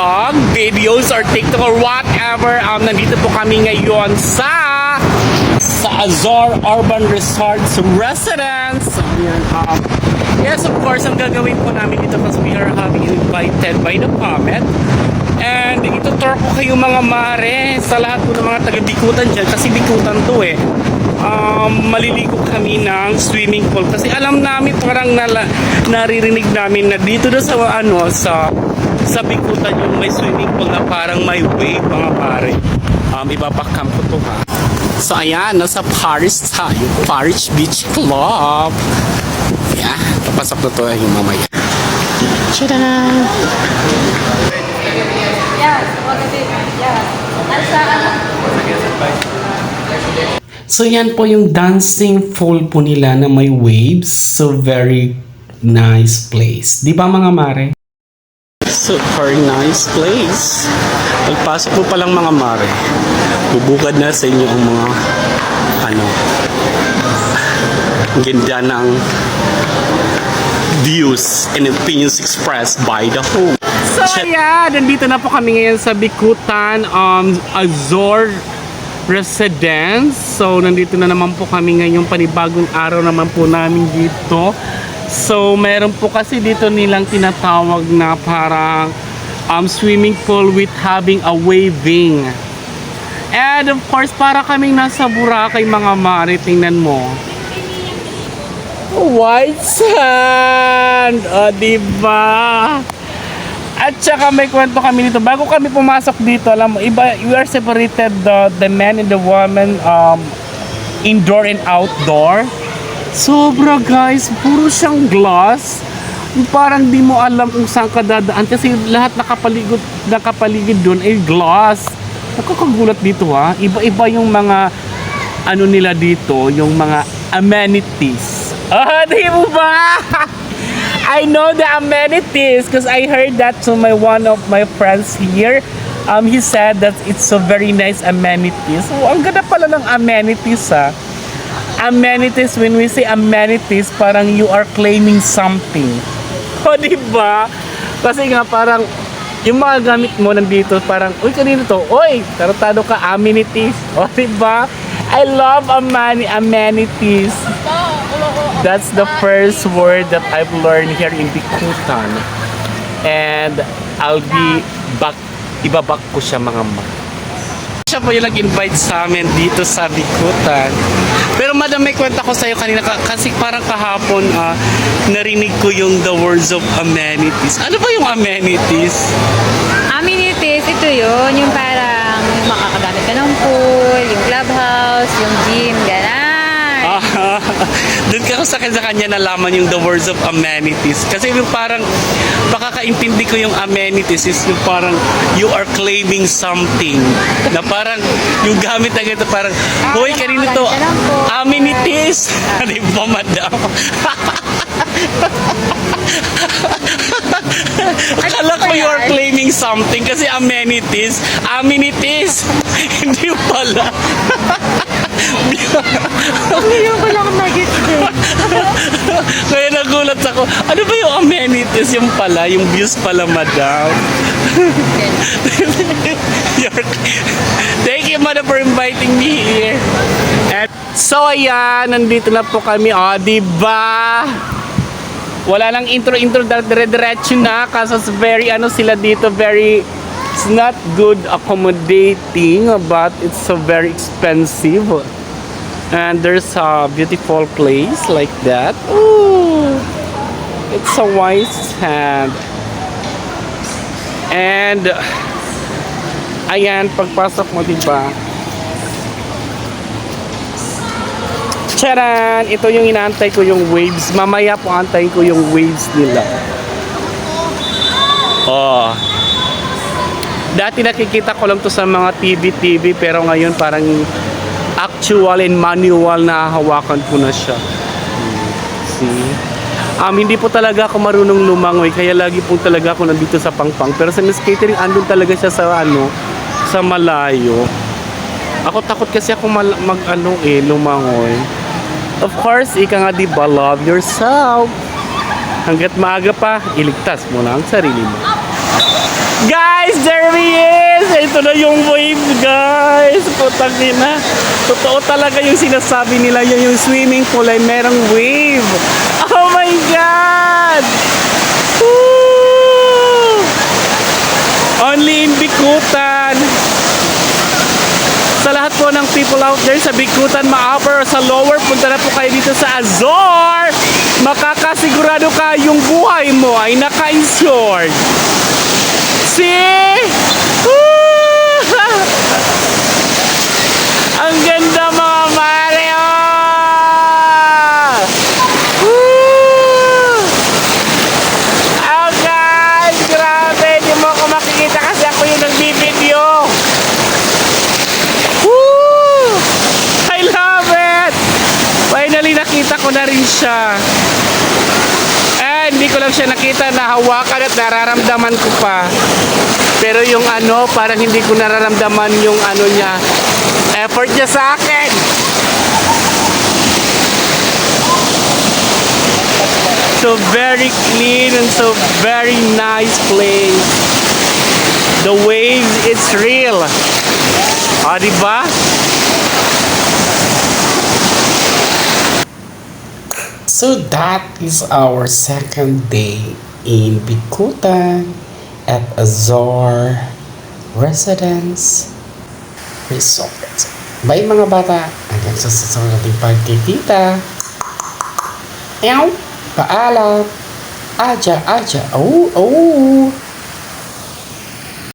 vlog, videos, or TikTok or whatever. Nandito po kami ngayon sa Azor Urban Resorts Residence. Yes, of course, ang gagawin po namin dito kasi we are having invited by the Comet. And itutur ko kayo mga mare sa lahat po ng mga taga-Bikutan dyan kasi Bikutan to eh. Maliligo kami ng swimming pool kasi alam namin parang naririnig namin na dito na sa Bikutan yung may swimming pool na parang may wave mga pare. Ibabakam ko to ha. So ayan, nasa Paris tayo, Paris Beach Club. Yeah, papasok na to yung mamaya. Tada! So yan po yung dancing pool po nila na may waves. So very nice place. Di ba mga mare? Super nice place. Pagpasok mo palang mga mare, bubukad na sa inyo ang mga ganda ng views and opinions expressed by the host. So ayan, nandito na po kami ngayon sa Bikutan Azor Residence. So nandito na naman po kami ngayong panibagong araw naman po namin dito. So meron po kasi dito nilang tinatawag na parang swimming pool with having a waving. And of course, para kaming nasa Boracay mga mare, tingnan mo. White sand! O, diba? At saka may kwento kami dito. Bago kami pumasok dito, alam mo, iba, we are separated the men and the women indoor and outdoor. Sobra guys, puro siyang glass. Parang di mo alam kung saan ka dadaan kasi lahat nakapaligid doon ay glass. Nakakagulat dito ha. Iba-iba yung mga nila dito, yung mga amenities. Di mo ba? I know the amenities because I heard that to one of my friends here. He said that it's a very nice amenities. So, ang ganda pala ng amenities ha. Amenities, when we say amenities, parang you are claiming something. O, diba? Kasi nga parang yung mga gamit mo nandito parang, uy, kanino to? Uy, tarotado ka, amenities. O, diba? I love amenities. That's the first word that I've learned here in Bikutan. And I'll be back, ibabak ko siya mga siya po yung nag-invite sa amin dito sa Bikutan. Pero madam, may kwenta ko sa'yo kanina kasi parang kahapon narinig ko yung the words of amenities. Ano ba yung amenities? Amenities, ito yun, yung parang yung makakagamit ka ng pool, yung clubhouse, yung gym, gano'n. Doon ka sa kanya nalaman yung the words of amenities. Kasi yung parang pakakaintindi ko yung amenities is yung parang you are claiming something. Na parang yung gamit na ganito parang, hoy, kanino to? Amenities! Di ba, madam? Akala ko you are claiming something kasi amenities. Hindi pala. Hindi ko lang nag-gets din. Kaya nagulat ako. Ano ba yung amenities? Yung pala, yung views pala, madam. Thank you, madam, for inviting me here. So, ayan, nandito na po kami. O, diba? Wala lang intro, dire-diretso na. Kasi very, sila dito, very, it's not good accommodating, but it's so very expensive. And there's a beautiful place like that. Ooh, it's a white sand. And ayan, pagpasok mo, diba? Charan! Ito yung inaantay ko yung waves. Mamaya po antayin ko yung waves nila. Oh. Dati nakikita ko lang to sa mga TV, pero ngayon parang actual and manual na hawakan ko na siya. See? Hindi po talaga ako marunong lumangoy, kaya lagi po talaga ako nandito sa pangpang. Pero sa Miss Catering, andun talaga siya sa sa malayo. Ako takot kasi ako lumangoy. Of course, ika nga diba, love yourself. Hanggat maaga pa, iligtas mo na ang sarili mo. Guys! guys! There he is! Ito na yung wave, guys! Putang ina. Totoo talaga yung sinasabi nila. Yung swimming pool ay merong wave. Oh my God! Woo! Only in Bikutan. Sa lahat po ng people out there sa Bikutan, ma-upper o sa lower, punta na po kayo dito sa Azor. Makakasigurado ka yung buhay mo ay naka-insured. See? Woo! Ang ganda mga Mario! Woo! Oh guys, grabe! Di mo ako makikita kasi ako yung nagbibideo. Woo! I love it! Finally nakita ko na rin siya. Hindi ko lang siya nakita, nahawakan at nararamdaman ko pa. Pero yung ano, parang hindi ko nararamdaman yung ano niya, effort niya sa akin. So very clean and so very nice place. The waves, it's real. Ah, diba? So that is our second day in Bikutan at Azor Residence Resort. Bye mga bata, hanggang sa susunod nating pagkikita. Paalam. Aja. Oh.